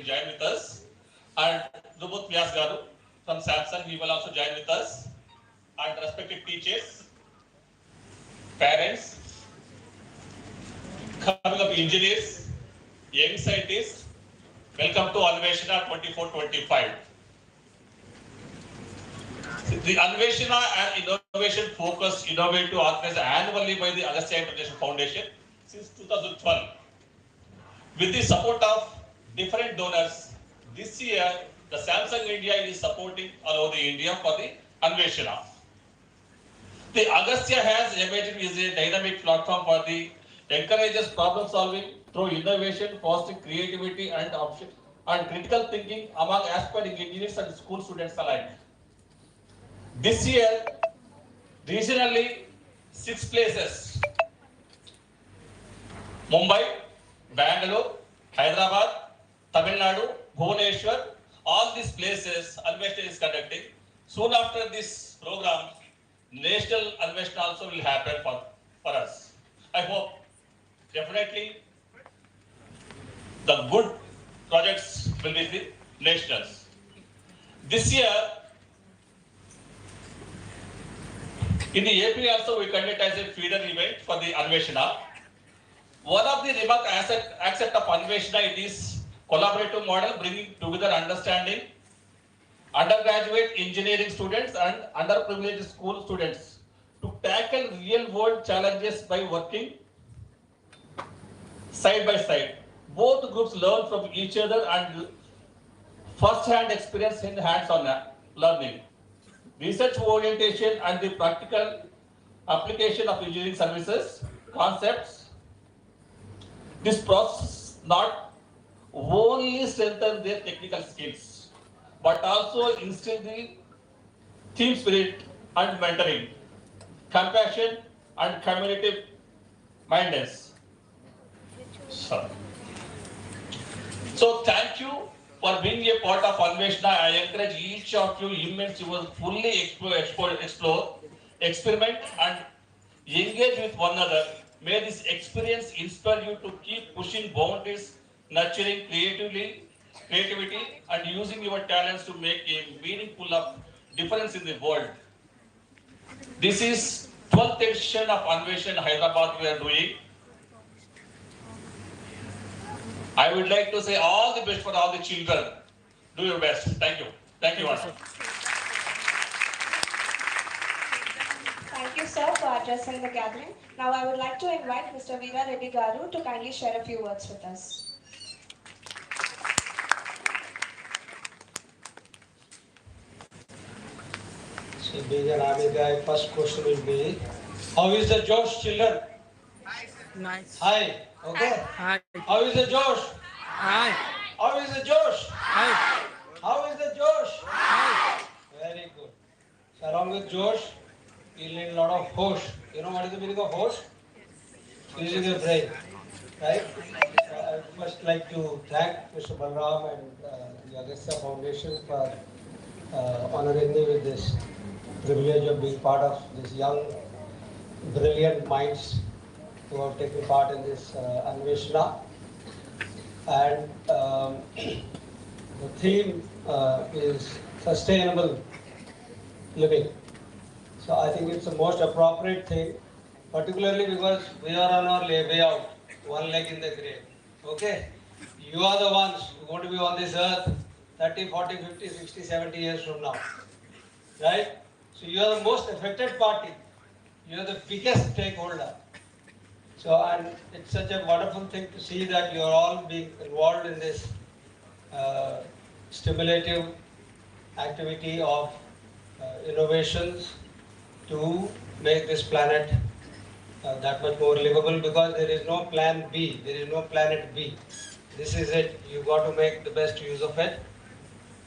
join with us. And Rubut Vyas Garu from Samsung, he will also join with us. And respected teachers, parents, coming up engineers, young scientists, welcome to Anveshana 24-25. The Anveshana and Innovation Focused Innovative organized annually by the Agastya International Foundation since 2012. With the support of different donors, this year the Samsung India is supporting all over the India for the Anveshana. The Agastya has emerged as a dynamic platform for the encourages problem solving through innovation, fostering creativity and option and critical thinking among aspiring engineers and school students alike. This year, regionally, 6 places: Mumbai, Bangalore, Hyderabad, Tamil Nadu, Bhubaneswar. All these places, Anveshana is conducting. Soon after this program, National Anveshana also will happen for us. I hope definitely the good projects will be the nationals. This year, in the AP also we conduct as a feeder event for the Anveshana. One of the remark aspect of Anveshana it is collaborative model bringing together understanding undergraduate engineering students and underprivileged school students to tackle real world challenges by working side by side. Both groups learn from each other and first-hand experience in hands-on learning. Research orientation and the practical application of engineering services concepts. This process not only strengthen their technical skills, but also instill the team spirit and mentoring, compassion and community mindedness. So thank you for being a part of Anveshana. I encourage each of you immensely to fully explore, experiment and engage with one another. May this experience inspire you to keep pushing boundaries, nurturing creativity and using your talents to make a meaningful difference in the world. This is 12th edition of Anveshana Hyderabad we are doing. I would like to say all the best for all the children. Do your best. Thank you. Thank you, Anna. Thank you, sir, for addressing the gathering. Now I would like to invite Mr. Veera Reddy Garu to kindly share a few words with us. So being an army guy, first question will be, how is the Josh, children? Nice. Hi. Okay. Hi. How is the Josh? Hi. How is the Josh? Hi. How is the Josh? Hi. Very good. So along with Josh, you need a lot of hosh. You know what is the meaning of hosh? Using your brain, right? I would first like to thank Mr. Balram and the Agastya Foundation for honoring me with this privilege of being part of this young, brilliant minds who have taken part in this Anveshana. And the theme is sustainable living. So I think it's the most appropriate thing, particularly because we are on our way out, one leg in the grave. Okay? You are the ones who are going to be on this earth 30, 40, 50, 60, 70 years from now. Right? So you are the most affected party. You are the biggest stakeholder. So, and it's such a wonderful thing to see that you are all being involved in this stimulative activity of innovations to make this planet that much more livable, because there is no plan B, there is no planet B. This is it. You got to make the best use of it.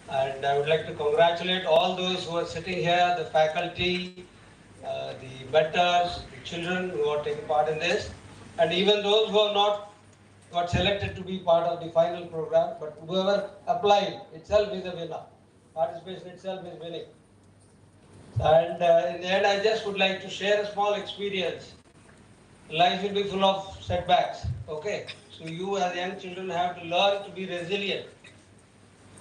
And I would like to congratulate all those who are sitting here, the faculty, the mentors, the children who are taking part in this, and even those who have not got selected to be part of the final program, but whoever applied itself is a winner. Participation itself is winning. And in the end, I just would like to share a small experience. Life will be full of setbacks, okay? So you as young children have to learn to be resilient.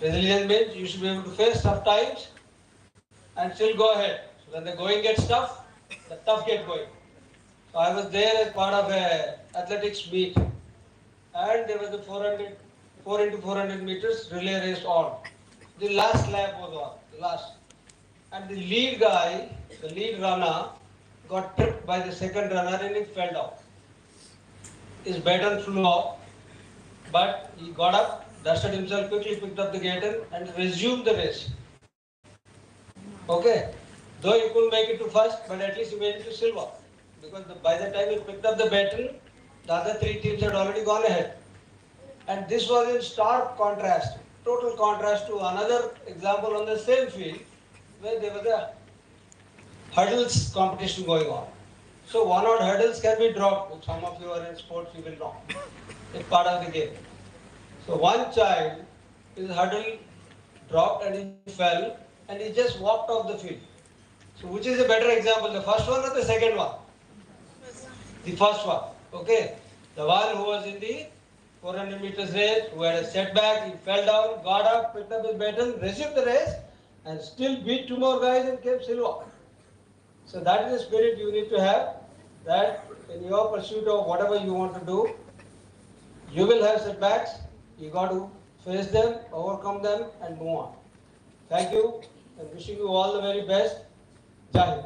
Resilience means you should be able to face tough times and still go ahead. So when the going gets tough, the tough get going. So I was there as part of a athletics meet, and there was a 4 into 400 meters relay race on. The last lap was on, the last. And the lead guy, the lead runner, got tripped by the second runner and he fell down. His baton flew off, but he got up, dusted himself quickly, picked up the baton and resumed the race. Okay, though he couldn't make it to first, but at least he made it to silver. Because by the time he picked up the baton, the other three teams had already gone ahead. And this was in stark contrast, total contrast to another example on the same field, where there was a hurdles competition going on. So one odd hurdles can be dropped, which some of you are in sports, you will know. It's part of the game. So one child, his hurdle dropped and he fell and he just walked off the field. So which is a better example, the first one or the second one? The first one, okay. The one who was in the 400 meters race, who had a setback, he fell down, got up, picked up his baton, resumed the race and still beat two more guys and came silver. So that is the spirit you need to have, that in your pursuit of whatever you want to do, you will have setbacks, you got to face them, overcome them and move on. Thank you and wishing you all the very best. Jai Hind.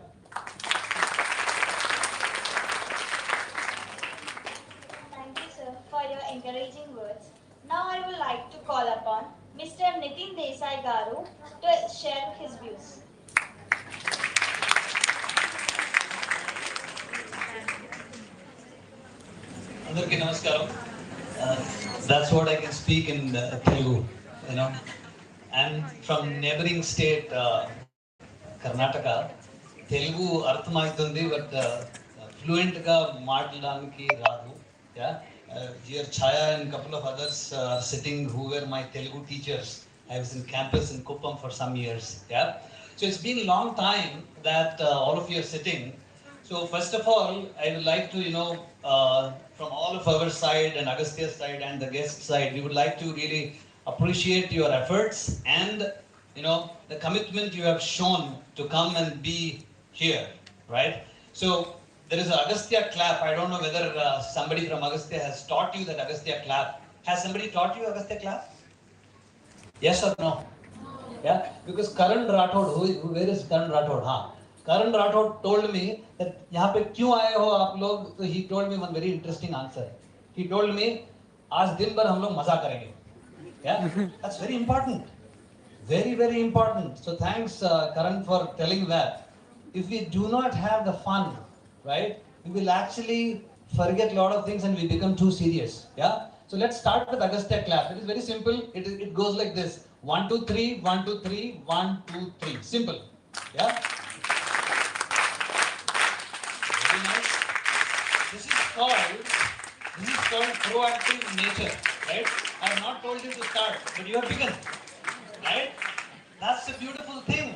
Thank you, sir, for your encouraging words. Now I would like to call upon Mr. Nitin Desai Garu to share his views. Andarki namaskaram. That's what I can speak in Telugu, you know. I'm from neighboring state, Karnataka. Telugu అర్థమవుతుంది, but fluent గా మాట్లాడడానికి రాదు. Yeah. Here Chaya and a couple of others are sitting who were my Telugu teachers. I was in campus in Kuppam for some years. Yeah. So it's been a long time that all of you are sitting. So first of all, I would like to, from all of our side and Agastya's side and the guest side, we would like to really appreciate your efforts and, the commitment you have shown to come and be here, right? So there is an Agastya clap. I don't know whether somebody from Agastya has taught you that Agastya clap. Has somebody taught you Agastya clap? Yes or no? Yeah, because Karan Rathod, where is Karan Rathod? Karan Rathod told me that यहाँ पे क्यों आए हो आप लोग? So he told me one very interesting answer. He told me, आज दिन भर हम लोग मजा करेंगे. Yeah, that's very important. Very, very important. So thanks Karan for telling that. If we do not have the fun, right, we will actually forget a lot of things and we become too serious. Yeah. So let's start with Agastya clap. It is very simple. It goes like this: 1, 2, 3, 1, 2, 3, 1, 2, 3. Simple. Yeah. Very nice. This is called proactive nature, right? I have not told you to start, but you have begun, right? That's the beautiful thing.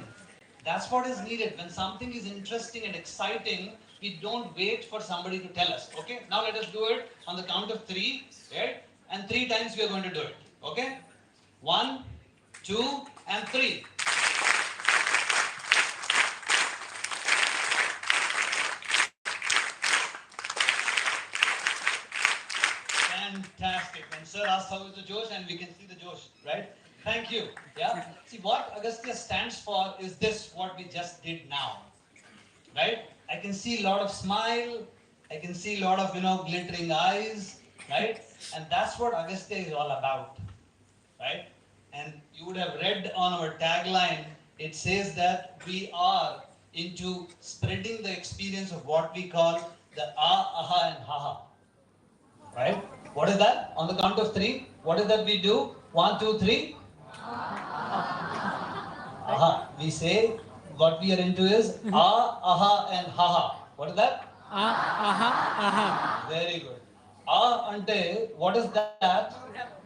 That's what is needed. When something is interesting and exciting, we don't wait for somebody to tell us. Okay? Now let us do it on the count of 3, right? And 3 times we are going to do it. Okay? 1, 2, and 3. Fantastic. And sir asked how is the Josh, and we can see the Josh, right? Thank you. Yeah. See, what Agastya stands for is this, what we just did now. Right? I can see a lot of smile. I can see a lot of, glittering eyes. Right? And that's what Agastya is all about. Right? And you would have read on our tagline, it says that we are into spreading the experience of what we call the aha, and haha. Right? What is that? On the count of 3, what is that we do? 1, 2, 3. Aha. We say what we are into is aha, and haha. What is that? Aha, aha. Very good. Ante, what is that?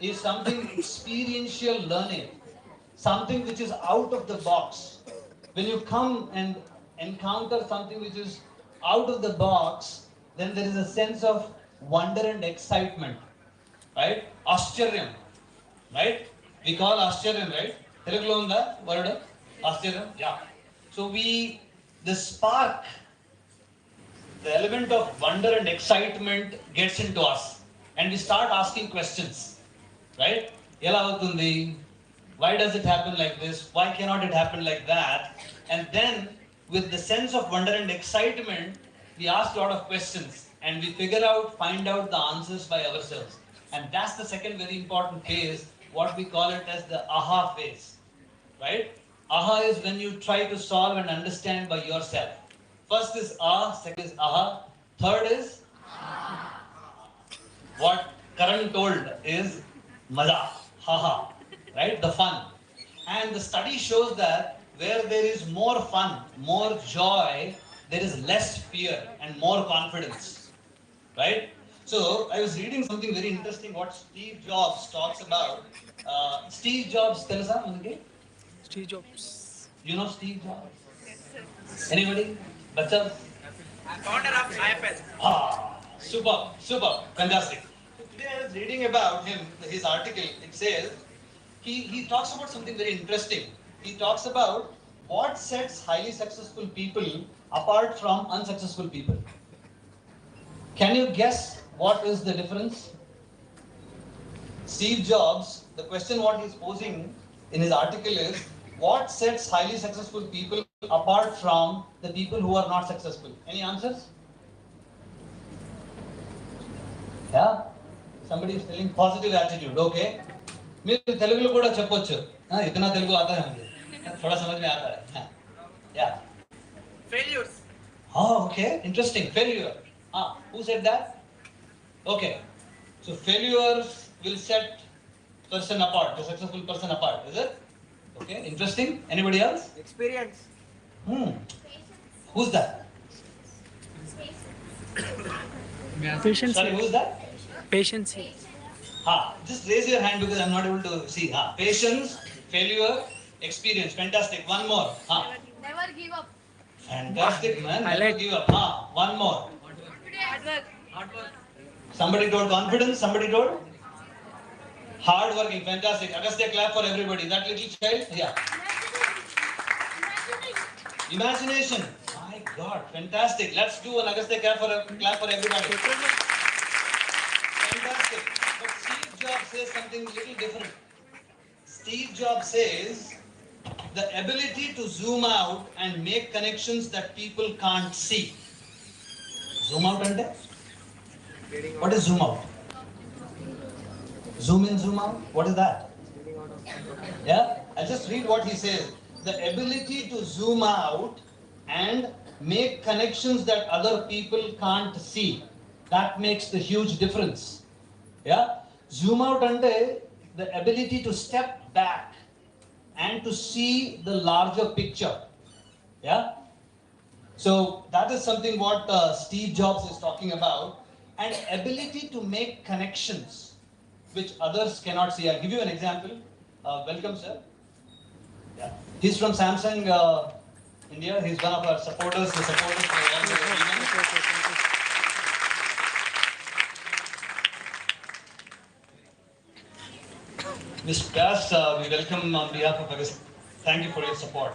Is something experiential learning. Something which is out of the box. When you come and encounter something which is out of the box, then there is a sense of wonder and excitement. Right? Ashcharyam. Right? We call Ashcharyam, right? Telugulo unda word Ashcharyam? Yeah. So the spark, the element of wonder and excitement gets into us and we start asking questions, right? Ela avutundi? Why does it happen like this? Why cannot it happen like that? And then with the sense of wonder and excitement, we ask a lot of questions and we find out the answers by ourselves. And that's the second very important phase, what we call it as the aha phase, right? Aha is when you try to solve and understand by yourself. First is second is aha, third is what Karan told is maza, haha, right? The fun. And the study shows that where there is more fun, more joy, there is less fear and more confidence, right? So I was reading something very interesting what Steve Jobs talks about. Steve Jobs, tell us something. Steve Jobs. You know Steve Jobs? Anybody? Bachas? Founder of Apple. Super, fantastic. So today I was reading about him, his article. It says he talks about something very interesting. He talks about what sets highly successful people apart from unsuccessful people. Can you guess what is the difference? Steve Jobs, the question what he's posing in his article is, what sets highly successful people apart from the people who are not successful? Any answers? Yeah? Somebody is telling positive attitude, okay? మీరు తెలుగులో కూడా చెప్పొచ్చు ఇతనా తెలుగు आता है मुझे थोड़ा समझ में आता है yeah Failures. oh okay interesting failure who said that okay so failures will set person apart the successful person apart is it okay interesting anybody else Experience. who's that Patience. sorry who's that Patience. just raise your hand because I'm not able to see. Patience, failure, experience. Fantastic. One more. Never give up. Fantastic, man. I Never like- give up. One more. Hard work. Somebody told confidence. Somebody told hard working. Fantastic. Agastya, clap for everybody. That little child. Yeah. Imagination. My God. Fantastic. Let's do an Agastya clap for everybody. Fantastic. But Steve Jobs says something little different. Steve Jobs says the ability to zoom out and make connections that people can't see. Zoom out ante? What is zoom out? Zoom in, zoom out? What is that? Yeah? I'll just read what he says. The ability to zoom out and make connections that other people can't see. That makes the huge difference. Yeah? Zoom out ante the ability to step back and to see the larger picture. Yeah? So that is something what Steve Jobs is talking about. And ability to make connections which others cannot see. I'll give you an example. Welcome, sir. Yeah. He's from Samsung India. He's one of our supporters. The supporters for all the events. Mr. Das, we welcome on behalf of August. Thank you for your support.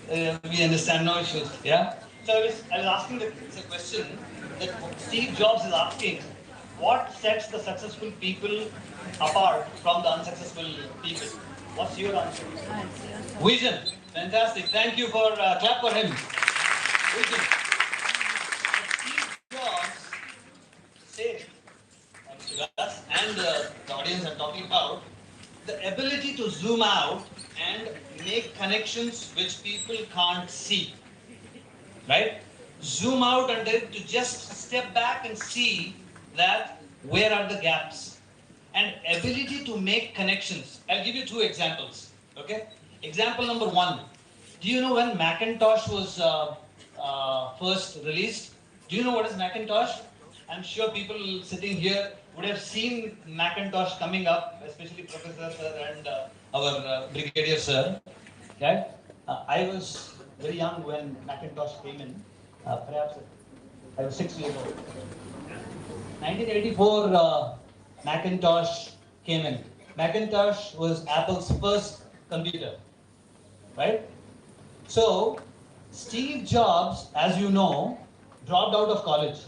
We understand, no issues. Yeah. So I was asking the question that Steve Jobs is asking: what sets the successful people apart from the unsuccessful people? What's your answer? Vision. Fantastic. Thank you for clap for him. Vision. Steve Jobs said, and the audience are talking about the ability to zoom out and make connections which people can't see. Right? Zoom out and then to just step back and see that where are the gaps. And ability to make connections. I'll give you two examples. Okay? Example number one. Do you know when Macintosh was first released? Do you know what is Macintosh? I'm sure people sitting here would have seen Macintosh coming up, especially Professor Sir and our Brigadier Sir. Okay? I was very young when Macintosh came in. Perhaps I was 6 years old. 1984, Macintosh came in. Macintosh was Apple's first computer, right? So, Steve Jobs, as you know, dropped out of college.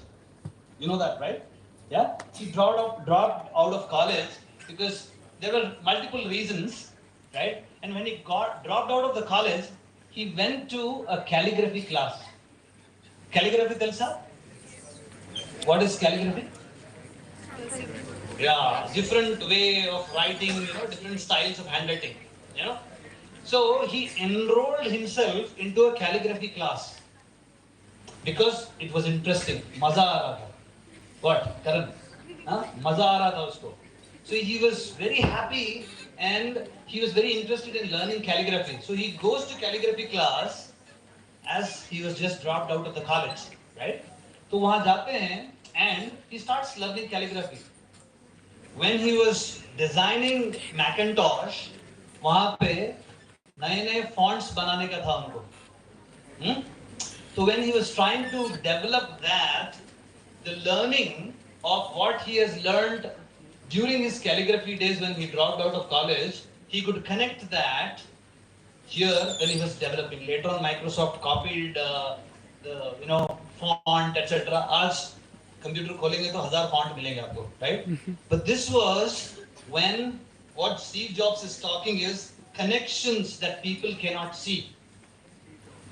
You know that, right? Yeah? He dropped out of college because there were multiple reasons, right? And when he dropped out of the college, he went to a calligraphy class. Calligraphy, Telsa? What is calligraphy? Yeah, different way of writing, different styles of handwriting, you know. So he enrolled himself into a calligraphy class because it was interesting. Maza aa raha tha. What, Karan? Huh? Maza aa raha tha usko. So he was very happy and he was very interested in learning calligraphy. So he goes to calligraphy class as he was just dropped out of the college, right? तो वहाँ जाते हैं and he starts learning calligraphy. When he was designing Macintosh, वहाँ पे नए-नए fonts बनाने का था उनको. So when he was trying to develop that, the learning of what he has learned during his calligraphy days when he dropped out of college, he could connect that here when he was developing. Later on, Microsoft copied the font, etc. आज computer खोलेंगे तो 1000 font मिलेंगे आपको, right? But this was when what Steve Jobs is talking is connections that people cannot see.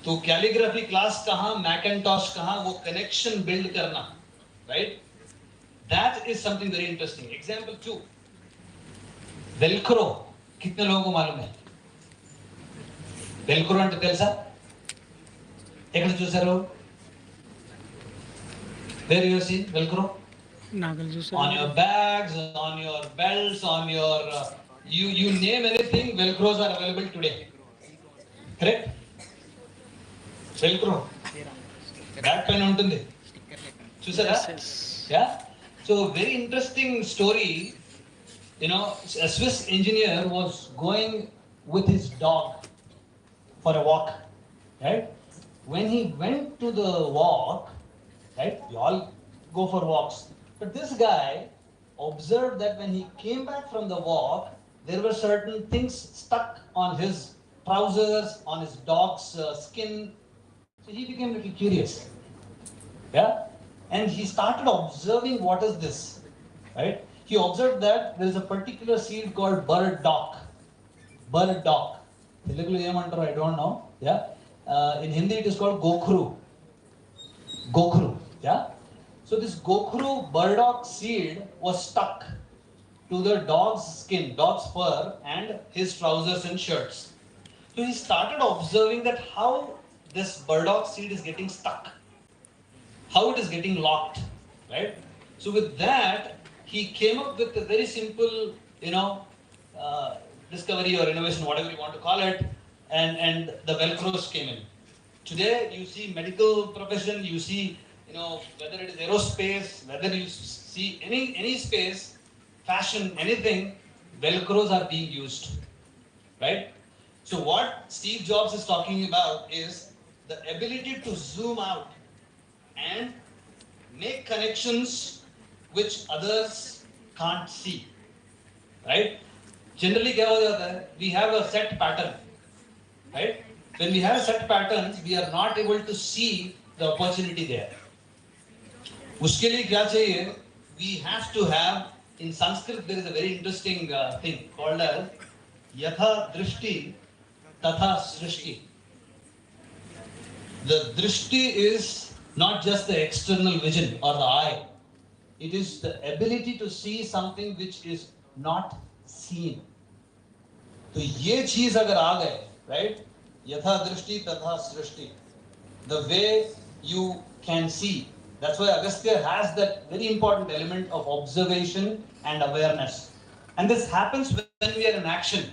तो calligraphy class कहाँ, मैकेंटॉश कहाँ, वो connection build करना, right? That is something very interesting. Example 2. Velcro. कितने लोगों को मालूम है? Velcro అంటే తెలుసా? ఎక్కడ చూసారు? Where you see Velcro? నాగలు చూసారు. On your bags, on your belts, on your you name anything, Velcros are available today. Correct? Velcro. Back పైన ఉంటుంది. చూసారా? Yeah. So very interesting story. A Swiss engineer was going with his dog for a walk, right? When he went to the walk, right? We all go for walks. But this guy observed that when he came back from the walk, there were certain things stuck on his trousers, on his dog's skin. So he became a little curious. Yeah? And he started observing what is this, right? He observed that there is a particular seed called burdock. Burdock. Telugulo emantaru I don't know. Yeah. In Hindi it is called gokhru. Gokhru. Yeah. So this gokhru burdock seed was stuck to the dog's skin, dog's fur, and his trousers and shirts. So he started observing that how this burdock seed is getting stuck. How it is getting locked, right? So with that, he came up with a very simple, discovery or innovation, whatever you want to call it, and the Velcros came in. Today, you see medical profession, you see, whether it is aerospace, whether you see any space, fashion, anything, Velcros are being used, right? So what Steve Jobs is talking about is the ability to zoom out and make connections which others can't see, right? Generally क्या हो जाता है? We have a set pattern, right? When we have set patterns, we are not able to see the opportunity there. उसके लिए क्या चाहिए? We have to have, in Sanskrit there is a very interesting thing called as yatha drishti tatha srishti. The drishti is not just the external vision or the eye. It is the ability to see something which is not seen. तो ये चीज अगर आ गए, right? यथा दृष्टि तथा सृष्टि. The way you can see. That's why Agastya has that very important element of observation and awareness. And this happens when we are in action,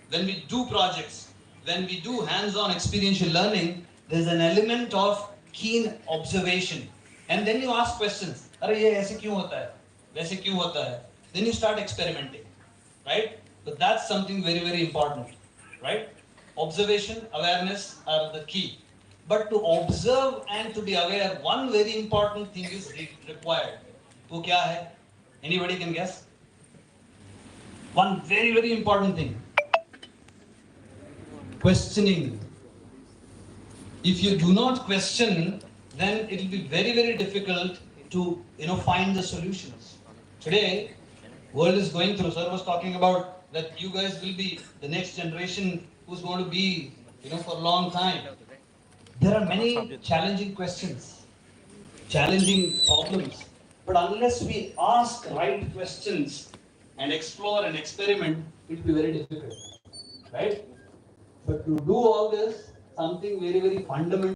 when we do projects, when we do hands-on experiential learning. There is an element of keen observation, and then you ask questions. अरे ये ऐसे क्यों होता है? वैसे क्यों होता है? Then you start experimenting, right? But that's something very, very important, right? Observation, awareness are the key. But to observe and to be aware, one very important thing is required. वो क्या है? Anybody can guess? one very, very important thing. Questioning. If you do not question, then it will be very, very difficult to find the solutions. Today, world is going through. Sir was talking about that you guys will be the next generation who's going to be for a long time. There are many challenging questions, challenging problems, but unless we ask right questions and explore and experiment, it will be very difficult, right? But to do all this, something very, very fundamental